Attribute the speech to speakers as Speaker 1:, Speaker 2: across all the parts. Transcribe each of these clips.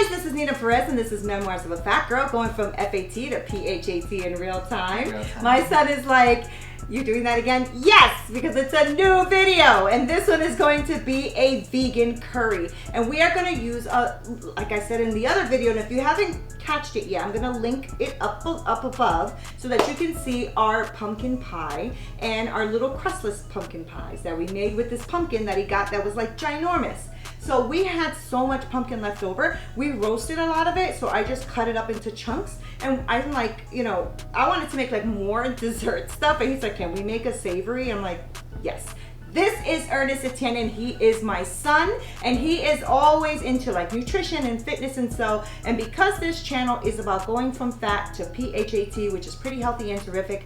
Speaker 1: guys, this is Nina Perez and this is Memoirs of a Fat Girl, going from P.H.A.T to P.H.A.T in real time. My son is like, you're doing that again? Yes, because it's a new video, and this one is going to be a vegan curry. And we are going to use, like I said in the other video, and if you haven't catched it yet, I'm going to link it up above so that you can see our pumpkin pie and our little crustless pumpkin pies that we made with this pumpkin that he got that was like ginormous. So we had so much pumpkin left over. We roasted a lot of it, so I just cut it up into chunks. And I'm like, you know, I wanted to make like more dessert stuff. And he's like, can we make a savory? I'm like, yes. This is Ernest, and he is my son. And he is always into like nutrition and fitness. And because this channel is about going from fat to P.H.A.T, which is pretty healthy and terrific,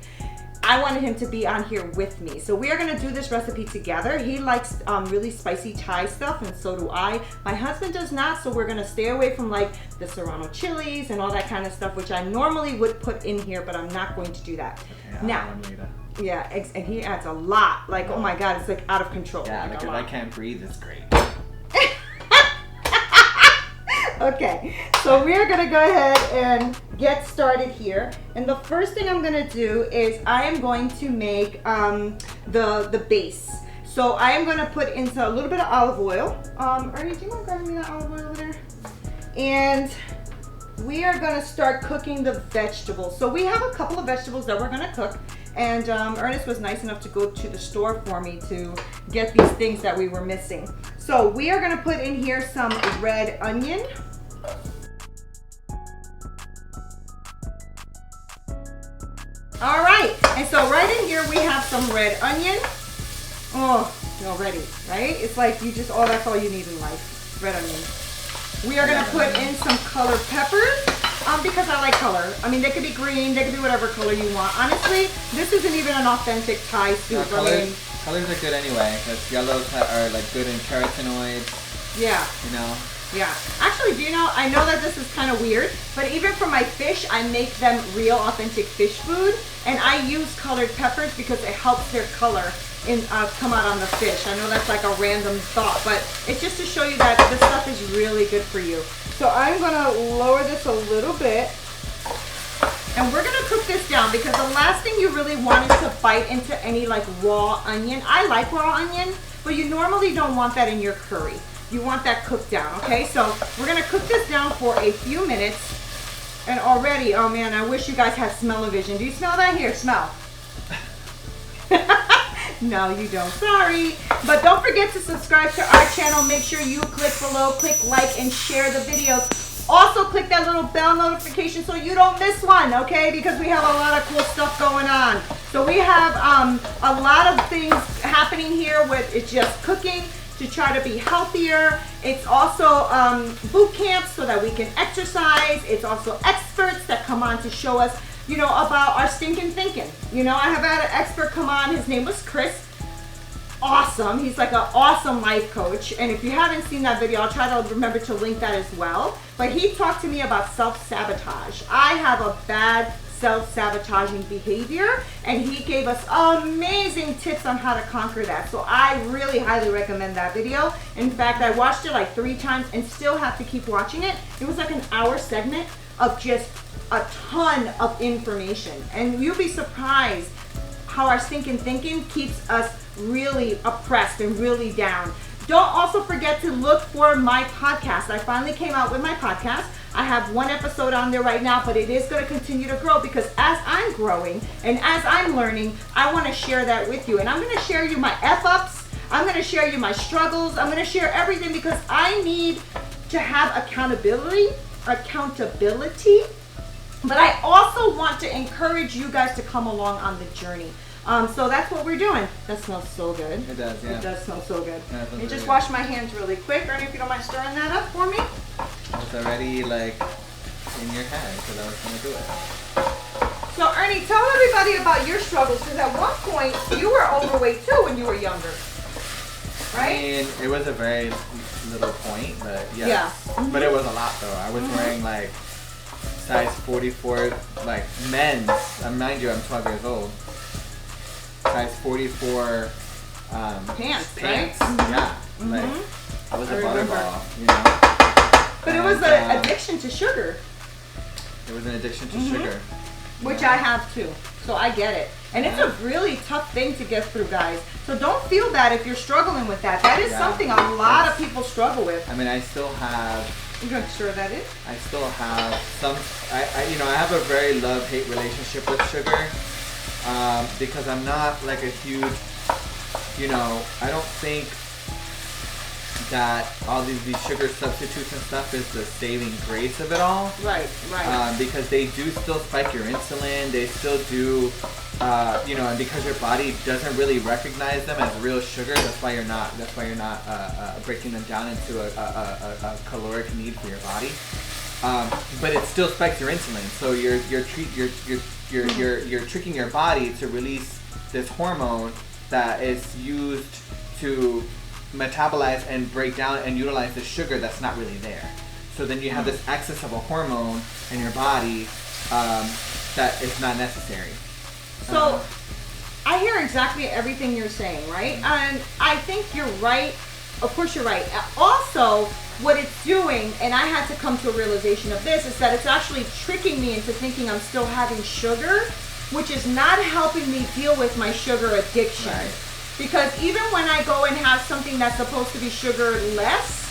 Speaker 1: I wanted him to be on here with me. So we are gonna do this recipe together. He likes really spicy Thai stuff, and so do I. My husband does not, so we're gonna stay away from like the serrano chilies and all that kind of stuff, which I normally would put in here, but I'm not going to do that. Okay, now, yeah, and he adds a lot. Like, oh my God, it's like out of control.
Speaker 2: Yeah,
Speaker 1: like
Speaker 2: because I can't breathe, it's great.
Speaker 1: Okay, so we're gonna go ahead and get started here. And the first thing I'm gonna do is I am going to make the base. So I am gonna put into a little bit of olive oil. Ernie, do you mind grabbing me that olive oil over there? And we are gonna start cooking the vegetables. So we have a couple of vegetables that we're gonna cook. And Ernest was nice enough to go to the store for me to get these things that we were missing. So we are gonna put in here some red onion. All right, and so right in here we have some red onion. Oh, already, right? It's like you just, oh, that's all you need in life, red onion. We are gonna put in some colored peppers. Because I like color. I mean, they could be green, they could be whatever color you want. Honestly, this isn't even an authentic Thai soup.
Speaker 2: Colors are good anyway, because yellows are like good in carotenoids.
Speaker 1: Yeah.
Speaker 2: You know?
Speaker 1: Yeah. Actually, do you know, I know that this is kind of weird, but even for my fish, I make them real authentic fish food. And I use colored peppers because it helps their color come out on the fish. I know that's like a random thought, but it's just to show you that this stuff is really good for you. So I'm gonna lower this a little bit, and we're gonna cook this down because the last thing you really want is to bite into any like raw onion. I like raw onion, but you normally don't want that in your curry. You want that cooked down, okay? So we're gonna cook this down for a few minutes, and already, oh man, I wish you guys had smell-o-vision. Do you smell that? Here, smell. No, you don't. Sorry. But don't forget to subscribe to our channel. Make sure you click below, click like, and share the videos. Also, click that little bell notification so you don't miss one, okay? Because we have a lot of cool stuff going on. So we have a lot of things happening here with it's just cooking to try to be healthier. It's also boot camps so that we can exercise. It's also experts that come on to show us, you know, about our stinking thinking. You know, I have had an expert come on. His name was Chris. Awesome. He's like an awesome life coach. And if you haven't seen that video, I'll try to remember to link that as well. But he talked to me about self-sabotage. I have a bad self-sabotaging behavior, and he gave us amazing tips on how to conquer that. So I really highly recommend that video. In fact, I watched it like 3 times and still have to keep watching it. It was like an hour segment of just a ton of information, and you'll be surprised how our stinking thinking keeps us really oppressed and really down. Don't also forget to look for my podcast. I finally came out with my podcast. I have 1 episode on there right now, but it is going to continue to grow because as I'm growing and as I'm learning, I want to share that with you. And I'm going to share you my F-ups. I'm going to share you my struggles. I'm going to share everything because I need to have accountability. But I also want to encourage you guys to come along on the journey. So that's what we're doing. That smells so good.
Speaker 2: It does, yeah.
Speaker 1: It does smell so good.
Speaker 2: Yeah,
Speaker 1: let me just wash my hands really quick. Ernie, if you don't mind stirring that up for me.
Speaker 2: It's already like in your head because I was going to do it.
Speaker 1: So Ernie, tell everybody about your struggles because at one point you were overweight too when you were younger. Right?
Speaker 2: I mean, it was a very little point, but yes.
Speaker 1: Yeah. Mm-hmm.
Speaker 2: But it was a lot though. I was wearing like size 44, like men's. Mind you, I'm 12 years old. Size 44
Speaker 1: pants, right?
Speaker 2: Yeah.
Speaker 1: Mm-hmm.
Speaker 2: Like, I was a butterball, you know?
Speaker 1: But it was an addiction to sugar.
Speaker 2: It was an addiction to sugar.
Speaker 1: Which I have too. So I get it. And it's a really tough thing to get through, guys. So don't feel bad if you're struggling with that. That is something a lot of people struggle with.
Speaker 2: I mean, I still have...
Speaker 1: You gonna sure that is?
Speaker 2: I still have some... I have a very love-hate relationship with sugar. Because I'm not like a huge... I don't think that all these sugar substitutes and stuff is the saving grace of it all.
Speaker 1: Right.
Speaker 2: Because they do still spike your insulin. They still do, and because your body doesn't really recognize them as real sugar, that's why you're not breaking them down into a caloric need for your body. But it still spikes your insulin. So you're tricking your body to release this hormone that is used to metabolize and break down and utilize the sugar that's not really there. So then you have this excess of a hormone in your body that is not necessary.
Speaker 1: So I hear exactly everything you're saying, right? And I think you're right. Of course you're right. Also, what it's doing, and I had to come to a realization of this, is that it's actually tricking me into thinking I'm still having sugar, which is not helping me deal with my sugar addiction.
Speaker 2: Right.
Speaker 1: Because even when I go and have something that's supposed to be sugar-less,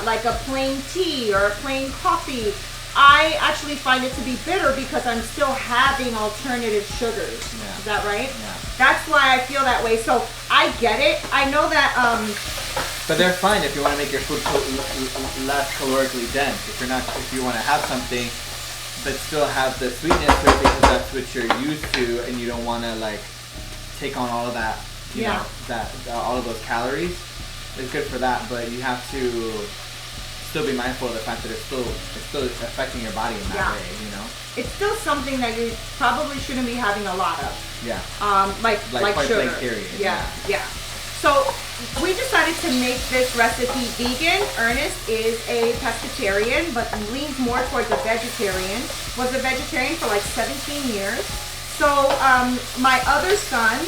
Speaker 1: like a plain tea or a plain coffee, I actually find it to be bitter because I'm still having alternative sugars.
Speaker 2: Yeah.
Speaker 1: Is that right?
Speaker 2: Yeah.
Speaker 1: That's why I feel that way. So I get it. I know that...
Speaker 2: But they're fine if you want to make your food less calorically dense. If you want to have something but still have the sweetness to it because that's what you're used to, and you don't want to like take on all of that. All of those calories is good for that, but you have to still be mindful of the fact that it's still affecting your body in that way, It's still something that you probably shouldn't be having a lot of. Yeah. Like sugar. Period. Yeah. So we decided to make this recipe vegan. Ernest is a pescatarian, but leans more towards a vegetarian. Was a vegetarian for like 17 years. So my other son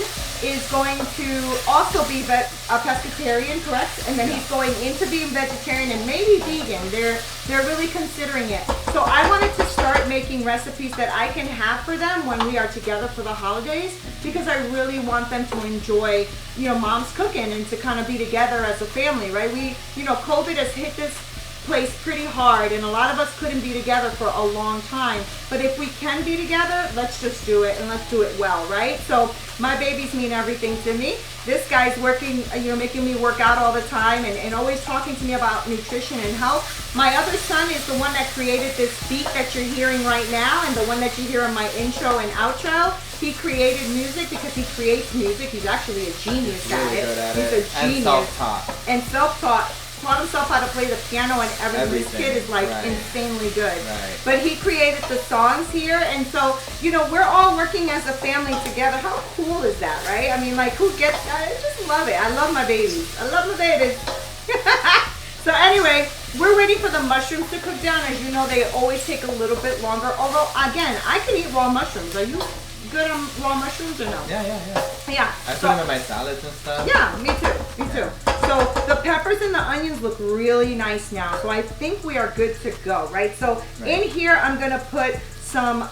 Speaker 2: is going to also be a pescatarian, correct? And then he's going into being vegetarian and maybe vegan. They're really considering it. So I wanted to start making recipes that I can have for them when we are together for the holidays, because I really want them to enjoy, mom's cooking and to kind of be together as a family, right? COVID has hit this place pretty hard, and a lot of us couldn't be together for a long time, but if we can be together, let's just do it, and let's do it well, right? So my babies mean everything to me. This guy's working, making me work out all the time and always talking to me about nutrition and health. My other son is the one that created this beat that you're hearing right now, and the one that you hear in my intro and outro. He created music because he creates music. He's actually a genius at it.
Speaker 1: Good at
Speaker 2: it.
Speaker 1: He's a genius.
Speaker 2: And
Speaker 1: self-taught. Taught himself how to play the piano and everything. This kid is like insanely good. Right. But he created the songs here, and so we're all working as a family together. How cool is that, right? I mean, like, who gets that? I just love it. I love my babies. So anyway, we're waiting for the mushrooms to cook down. As you know, they always take a little bit longer. Although, again, I can eat raw mushrooms. Are you good on raw mushrooms or no? Yeah. I put them in my salads and stuff. Yeah, me too. So the peppers and the onions look really nice now. So I think we are good to go, right? So in here, I'm gonna put some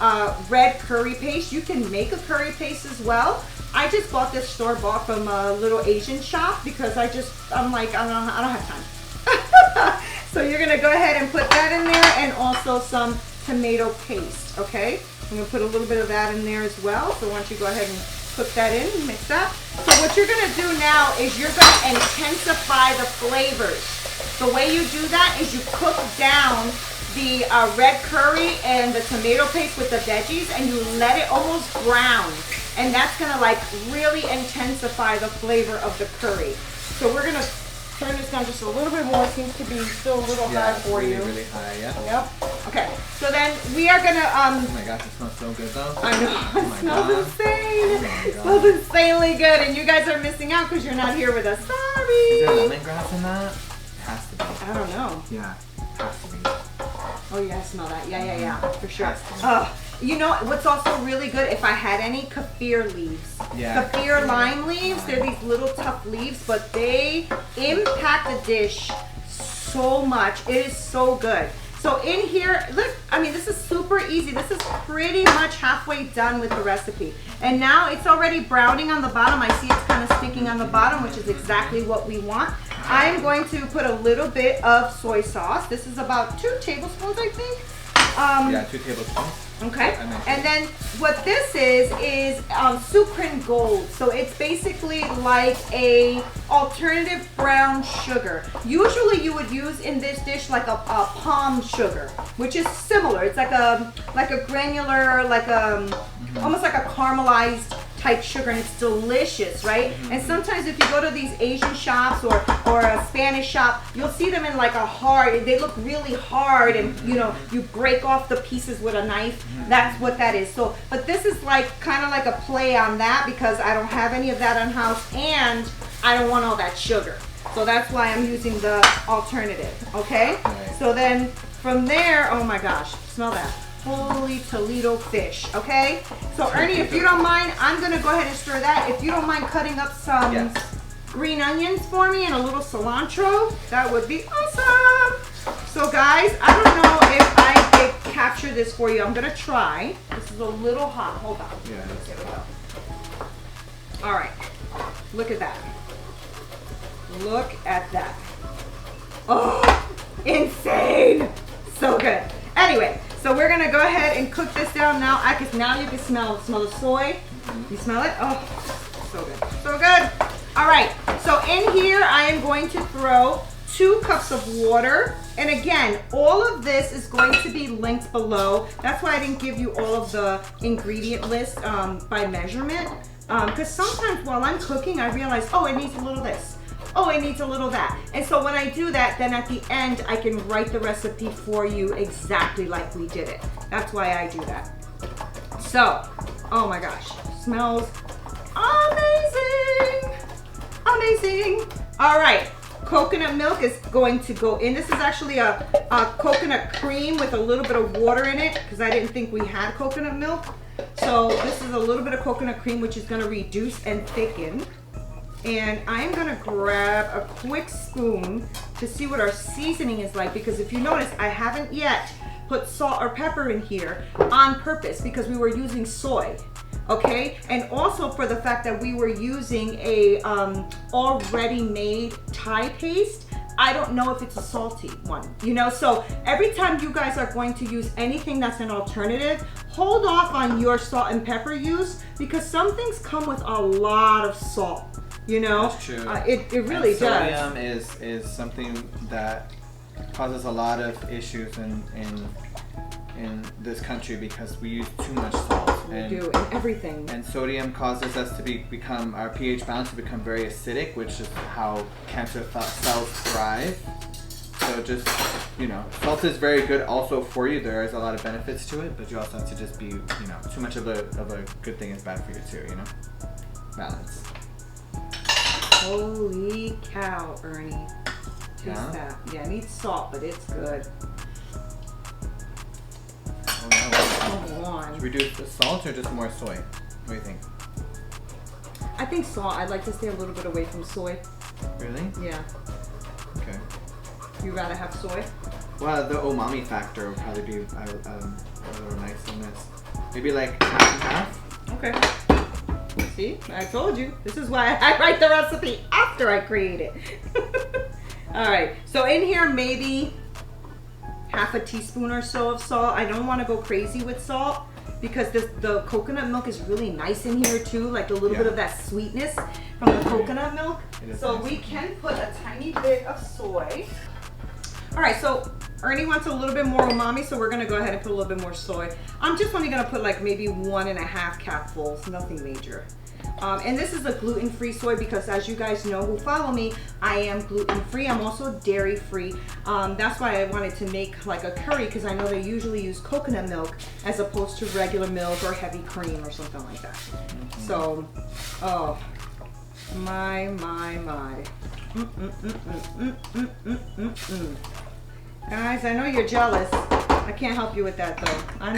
Speaker 1: red curry paste. You can make a curry paste as well. I just bought this store-bought from a little Asian shop because I'm like, I don't have time. So you're gonna go ahead and put that in there, and also some tomato paste, okay? I'm gonna put a little bit of that in there as well. So once you go ahead and put that in, mix that. So what you're gonna do now is you're gonna intensify the flavors. The way you do that is you cook down the red curry and the tomato paste with the veggies, and you let it almost brown. And that's gonna like really intensify the flavor of the curry. So we're gonna turn this down just a little bit more. It seems to be still a little high for you.
Speaker 2: Really high, yeah.
Speaker 1: Yep. Okay. So then we are gonna
Speaker 2: oh my gosh, it smells so good though.
Speaker 1: I know. It smells insane. It smells insanely good, and you guys are missing out because you're not here with us. Sorry.
Speaker 2: Is there lemongrass in that? It has to be.
Speaker 1: I don't know.
Speaker 2: Yeah, it has to be.
Speaker 1: Oh yeah, I smell that. Yeah, for sure. You know what's also really good? If I had any kaffir leaves. Yeah. Kaffir lime leaves. They're these little tough leaves, but they impact the dish so much. It is so good. So in here, look, I mean, this is super easy. This is pretty much halfway done with the recipe. And now it's already browning on the bottom. I see it's kind of sticking on the bottom, which is exactly what we want. I'm going to put a little bit of soy sauce. This is about 2 tablespoons, I think.
Speaker 2: Yeah, 2 tablespoons.
Speaker 1: Okay, and then what this is sukrin gold. So it's basically like a alternative brown sugar. Usually you would use in this dish like a palm sugar, which is similar. It's like a granular, like almost like a caramelized type sugar, and it's delicious, right? And sometimes if you go to these Asian shops or a Spanish shop, you'll see them in like a hard, they look really hard, and you know, you break off the pieces with a knife. That's what that is. So, but this is like kind of like a play on that, because I don't have any of that on house and I don't want all that sugar. So that's why I'm using the alternative, okay? So then from there, oh my gosh, smell that. Holy Toledo fish, okay? So Ernie, if you don't mind, I'm gonna go ahead and stir that. If you don't mind cutting up some green onions for me and a little cilantro, that would be awesome. So guys, I don't know if I can capture this for you. I'm gonna try. This is a little hot. Hold on.
Speaker 2: Yeah.
Speaker 1: There we go. All right. Look at that. Look at that. Oh, insane. So good. Anyway, so we're gonna go ahead and cook this down now. Now you can smell the soy. You smell it? Oh, so good. So good. All right. So in here, I am going to throw 2 cups of water. And again, all of this is going to be linked below. That's why I didn't give you all of the ingredient list by measurement. Because sometimes while I'm cooking, I realize, oh, it needs a little this. Oh, it needs a little that. And so when I do that, then at the end, I can write the recipe for you exactly like we did it. That's why I do that. So, oh my gosh, smells amazing. Amazing. All right. Coconut milk is going to go in. This is actually a coconut cream with a little bit of water in it, because I didn't think we had coconut milk. So this is a little bit of coconut cream, which is going to reduce and thicken. And I'm going to grab a quick spoon to see what our seasoning is like, because if you notice, I haven't yet put salt or pepper in here on purpose, because we were using soy. Okay, and also for the fact that we were using a already made Thai paste, I don't know if it's a salty one, you know? So every time you guys are going to use anything that's an alternative, hold off on your salt and pepper use, because some things come with a lot of salt, you know?
Speaker 2: That's true.
Speaker 1: It really does.
Speaker 2: Sodium is something that causes a lot of issues in this country, because we use too much salt.
Speaker 1: We do, in everything.
Speaker 2: And sodium causes us to become our pH balance to become very acidic, which is how cancer cells thrive. So just, you know, salt is very good also for you. There is a lot of benefits to it, but you also have to just be, you know, too much of a good thing is bad for you too, you know? Balance.
Speaker 1: Holy cow, Ernie. Taste that. Yeah, it needs salt, but it's good.
Speaker 2: Come on. Should we do the salt or just more soy? What do you think?
Speaker 1: I think salt. I'd like to stay a little bit away from soy.
Speaker 2: Really?
Speaker 1: Yeah.
Speaker 2: Okay.
Speaker 1: You'd rather have soy?
Speaker 2: Well, the umami factor would probably be a little nice in this. Maybe like half and half?
Speaker 1: Okay. See? I told you. This is why I write the recipe after I create it. Alright. So in here, maybe half a teaspoon or so of salt. I don't want to go crazy with salt, because the coconut milk is really nice in here too, like a little bit of that sweetness from the coconut milk. So nice. We can put a tiny bit of soy. All right, so Ernie wants a little bit more umami, so we're gonna go ahead and put a little bit more soy. I'm just only gonna put like maybe 1.5 capfuls, nothing major. And this is a gluten-free soy, because as you guys know who follow me, I am gluten-free. I'm also dairy-free. That's why I wanted to make like a curry, because I know they usually use coconut milk as opposed to regular milk or heavy cream or something like that. So, oh, my. Guys, I know you're jealous. I can't help you with that though. I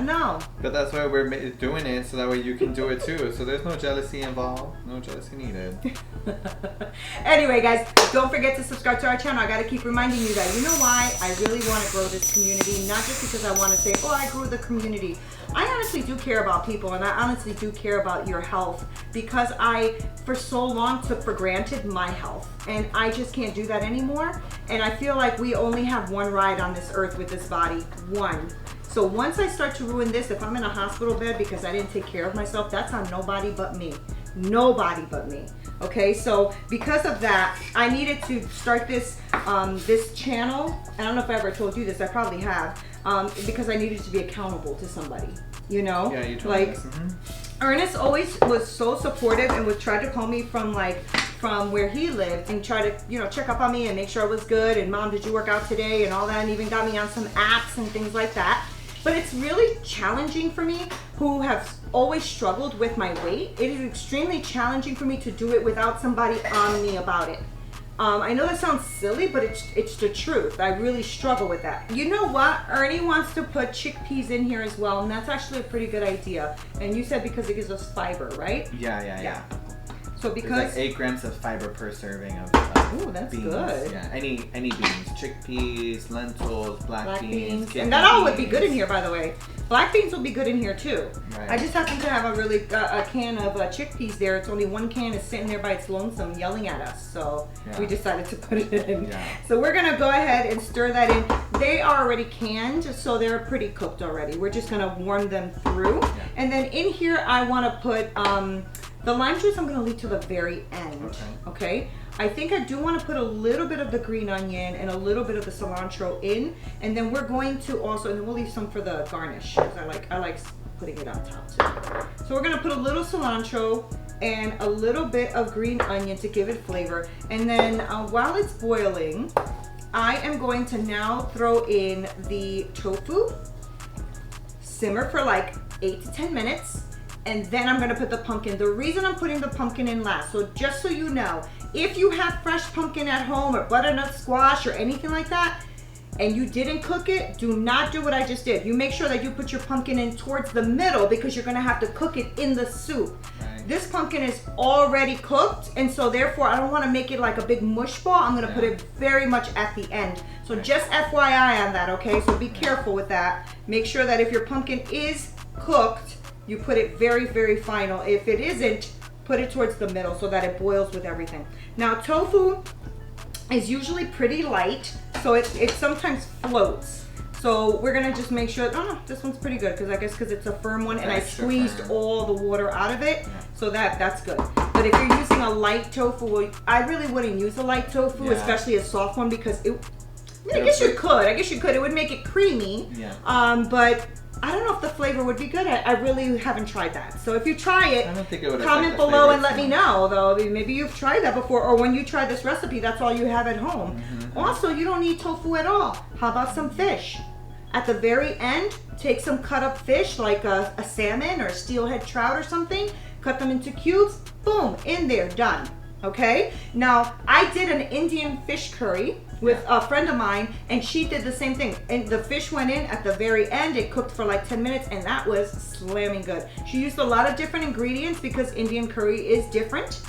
Speaker 1: know.
Speaker 2: But that's why we're doing it, so that way you can do it too. So there's no jealousy involved. No jealousy needed.
Speaker 1: Anyway, guys, don't forget to subscribe to our channel. I got to keep reminding you that. You know why? I really want to grow this community. Not just because I want to say, oh, I grew the community. I honestly do care about people, and I honestly do care about your health, because I, for so long, took for granted my health. And I just can't do that anymore. And I feel like we only have one ride on this earth with this body. One. So once I start to ruin this, if I'm in a hospital bed because I didn't take care of myself, that's on nobody but me. Nobody but me. Okay, so because of that, I needed to start this this channel. I don't know if I ever told you this. I probably have. Because I needed to be accountable to somebody. You know?
Speaker 2: Yeah, you told me this.
Speaker 1: Ernest always was so supportive and would try to call me from where he lived and try to, you know, check up on me and make sure I was good, and Mom, did you work out today, and all that, and even got me on some apps and things like that. But it's really challenging for me, who have always struggled with my weight. It is extremely challenging for me to do it without somebody on me about it. I know that sounds silly, but it's the truth. I really struggle with that. You know what? Ernie wants to put chickpeas in here as well, and that's actually a pretty good idea. And you said because it gives us fiber, right?
Speaker 2: Yeah.
Speaker 1: So because
Speaker 2: there's like 8 grams of fiber per serving of
Speaker 1: ooh, that's
Speaker 2: beans.
Speaker 1: good.
Speaker 2: Yeah, any beans, chickpeas, lentils, black beans,
Speaker 1: and that all would be good in here, by the way. Black beans will be good in here too.
Speaker 2: Right.
Speaker 1: I just happen to have a can of chickpeas there. It's only one can is sitting there by its lonesome yelling at us, so we decided to put it in.
Speaker 2: Yeah.
Speaker 1: So we're gonna go ahead and stir that in. They are already canned, so they're pretty cooked already. We're just gonna warm them through, and then in here I want to put the lime juice. I'm gonna leave to the very end. Okay. I think I do want to put a little bit of the green onion and a little bit of the cilantro in, and then we're going to also, and then we'll leave some for the garnish, because I like putting it on top too. So we're gonna put a little cilantro and a little bit of green onion to give it flavor, and then while it's boiling, I am going to now throw in the tofu, simmer for like 8 to 10 minutes, and then I'm gonna put the pumpkin. The reason I'm putting the pumpkin in last, so just so you know, if you have fresh pumpkin at home or butternut squash or anything like that, and you didn't cook it, do not do what I just did. You make sure that you put your pumpkin in towards the middle, because you're gonna have to cook it in the soup. Right. This pumpkin is already cooked, and so therefore I don't wanna make it like a big mush ball. I'm gonna put it very much at the end. So just FYI on that, okay? So be careful with that. Make sure that if your pumpkin is cooked, you put it very, very final. If it isn't, put it towards the middle so that it boils with everything. Now tofu is usually pretty light, so it sometimes floats. So we're gonna just make sure, oh, this one's pretty good, because I guess because it's a firm one, and I squeezed all the water out of it, so that's good. But if you're using a light tofu, I really wouldn't use a light tofu, especially a soft one, because I guess you could. It would make it creamy, but I don't know if the flavor would be good. I really haven't tried that. So if you try it,
Speaker 2: I don't think it would
Speaker 1: comment below and let me know, though. Maybe you've tried that before, or when you try this recipe, that's all you have at home. Also, you don't need tofu at all. How about some fish? At the very end, take some cut up fish, like a salmon or a steelhead trout or something, cut them into cubes, boom, in there, done. Okay? Now, I did an Indian fish curry with a friend of mine, and she did the same thing. And the fish went in at the very end. It cooked for like 10 minutes, and that was slamming good. She used a lot of different ingredients because Indian curry is different.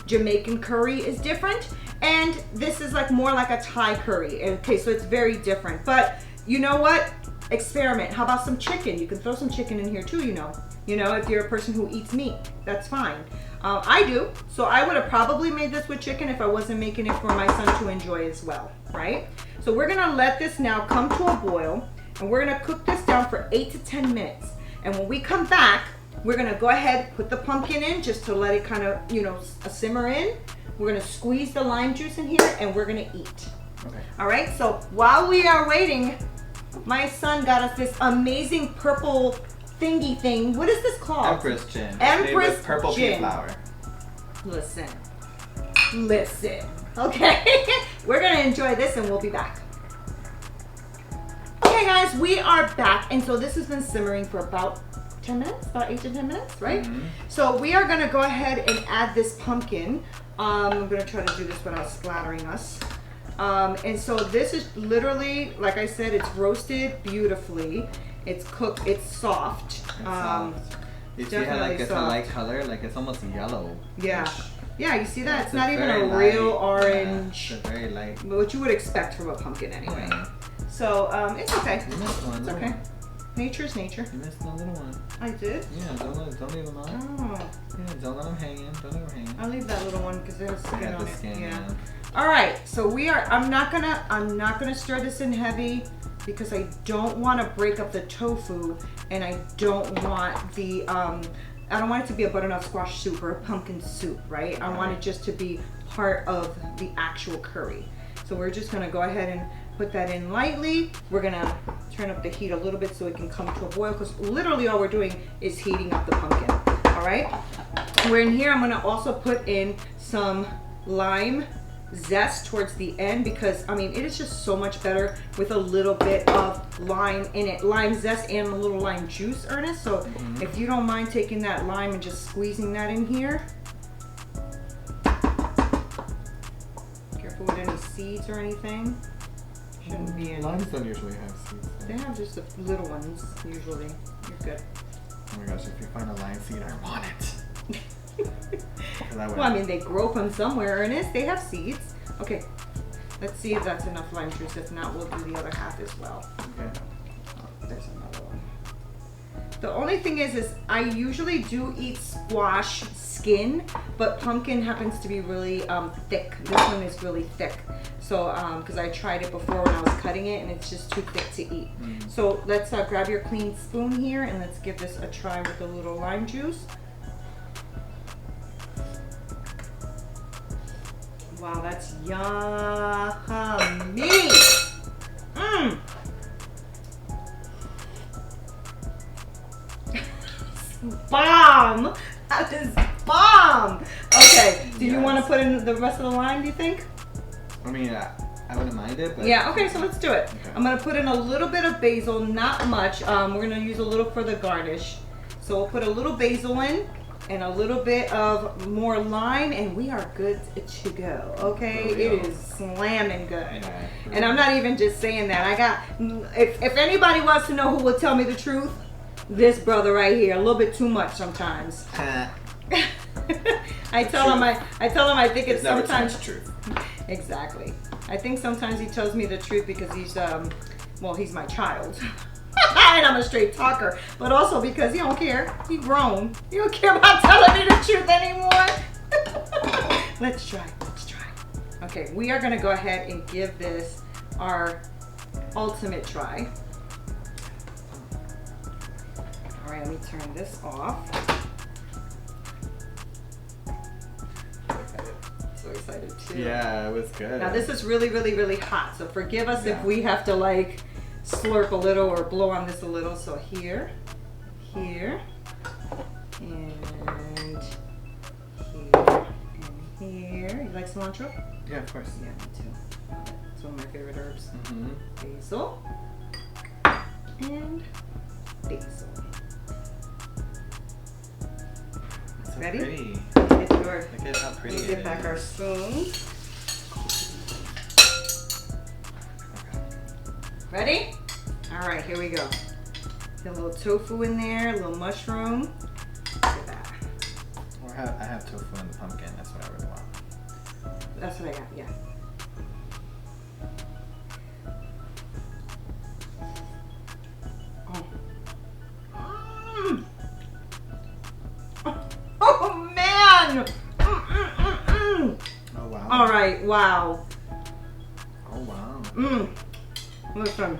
Speaker 1: Jamaican curry is different. And this is like more like a Thai curry. Okay, so it's very different. But you know what? Experiment. How about some chicken? You can throw some chicken in here too, you know. You know, if you're a person who eats meat, that's fine. I do, so I would have probably made this with chicken if I wasn't making it for my son to enjoy as well, right? So we're gonna let this now come to a boil, and we're gonna cook this down for 8 to 10 minutes. And when we come back, we're gonna go ahead, put the pumpkin in just to let it kind of, you know, simmer in. We're gonna squeeze the lime juice in here, and we're gonna eat. Okay. All right, so while we are waiting, my son got us this amazing purple thingy thing. What is this called?
Speaker 2: Empress gin.
Speaker 1: Empress
Speaker 2: purple
Speaker 1: gin.
Speaker 2: pea flower.
Speaker 1: Listen. Okay, we're gonna enjoy this, and we'll be back. Okay, guys, we are back, and so this has been simmering for about 10 minutes, about 8 to 10 minutes, right? So we are gonna go ahead and add this pumpkin. I'm gonna try to do this without splattering us. And so this is literally, like I said, it's roasted beautifully. It's cooked. It's soft.
Speaker 2: It's soft. You see how like it's a light color, like it's almost yellow.
Speaker 1: Yeah. Yeah, you see that? It's not even a real orange.
Speaker 2: Yeah, it's very light.
Speaker 1: What you would expect from a pumpkin anyway. So it's okay.
Speaker 2: You missed one.
Speaker 1: It's okay. Nature's nature.
Speaker 2: You missed the little one.
Speaker 1: I did?
Speaker 2: Yeah, don't leave them on.
Speaker 1: Oh.
Speaker 2: Yeah, don't let them hanging. Don't leave them hanging.
Speaker 1: I'll leave that little one because it has skin on it.
Speaker 2: Skin,
Speaker 1: yeah. All right, so I'm not gonna stir this in heavy because I don't want to break up the tofu, and I don't want I don't want it to be a butternut squash soup or a pumpkin soup, right? I want it just to be part of the actual curry. So we're just gonna go ahead and put that in lightly. We're gonna turn up the heat a little bit so it can come to a boil, because literally all we're doing is heating up the pumpkin. All right. We're in here. I'm gonna also put in some lime zest towards the end, because I mean it is just so much better with a little bit of lime in it. Lime zest and a little lime juice, Ernest. So if you don't mind taking that lime and just squeezing that in here. Careful with any seeds or anything. Shouldn't be any.
Speaker 2: Limes don't usually have seeds.
Speaker 1: They have just the little ones usually. You're good.
Speaker 2: Oh my gosh, if you find a lime seed, I want it.
Speaker 1: Well, I mean, they grow from somewhere, Ernest. They have seeds. Okay, let's see if that's enough lime juice. If not, we'll do the other half as well.
Speaker 2: Okay.
Speaker 1: Oh, there's another one. The only thing is I usually do eat squash skin, but pumpkin happens to be really thick. This one is really thick. So, because I tried it before when I was cutting it, and it's just too thick to eat. So let's grab your clean spoon here, and let's give this a try with a little lime juice. Wow, that's yummy. Bomb. That is bomb. Okay, do you want to put in the rest of the lime, do you think?
Speaker 2: I mean, I wouldn't mind it, but...
Speaker 1: Yeah, okay, so let's do it.
Speaker 2: Okay.
Speaker 1: I'm going to put in a little bit of basil, not much. We're going to use a little for the garnish. So we'll put a little basil in and a little bit of more lime, and we are good to go, okay? It is slamming good.
Speaker 2: Yeah,
Speaker 1: and I'm not even just saying that. I got, if anybody wants to know who will tell me the truth, this brother right here, a little bit too much sometimes. I tell him I think it's sometimes
Speaker 2: truth.
Speaker 1: Exactly. I think sometimes he tells me the truth because he's he's my child. And I'm a straight talker, but also because he don't care. He grown. He don't care about telling me the truth anymore. Let's try. Okay, we are gonna go ahead and give this our ultimate try. All right, let me turn this off. So excited too.
Speaker 2: Yeah, it was good.
Speaker 1: Now this is really, really, really hot, so forgive us if we have to like slurp a little or blow on this a little. So here, and here, and here. You like cilantro?
Speaker 2: Yeah, of course.
Speaker 1: Yeah, me too. It's one of my favorite herbs. Basil and basil.
Speaker 2: So
Speaker 1: ready?
Speaker 2: Pretty.
Speaker 1: It's yours.
Speaker 2: Look at how pretty
Speaker 1: We'll
Speaker 2: it
Speaker 1: get
Speaker 2: is.
Speaker 1: back our spoons. Ready? All right, here we go. Get a little tofu in there, a little mushroom. Look at that.
Speaker 2: Or I have tofu and the pumpkin. That's what I really want.
Speaker 1: That's what I got, yeah. Oh man!
Speaker 2: Oh wow.
Speaker 1: All right, wow.
Speaker 2: Oh wow.
Speaker 1: Listen,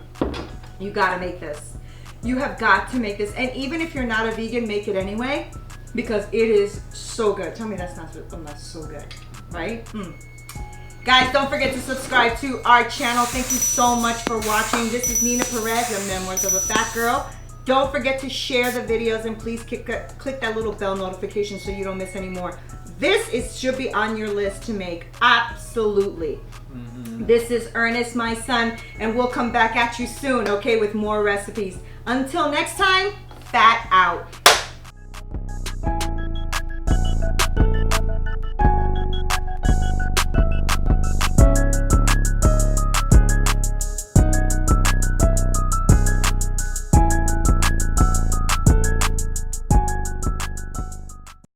Speaker 1: you gotta make this. You have got to make this, and even if you're not a vegan, make it anyway, because it is so good. Tell me that's not so good, right? Guys, don't forget to subscribe to our channel. Thank you so much for watching. This is Nina Perez, the Memoirs of a Fat Girl. Don't forget to share the videos, and please click that little bell notification so you don't miss any more. This should be on your list to make, absolutely. This is Ernest, my son, and we'll come back at you soon, okay, with more recipes. Until next time, fat out.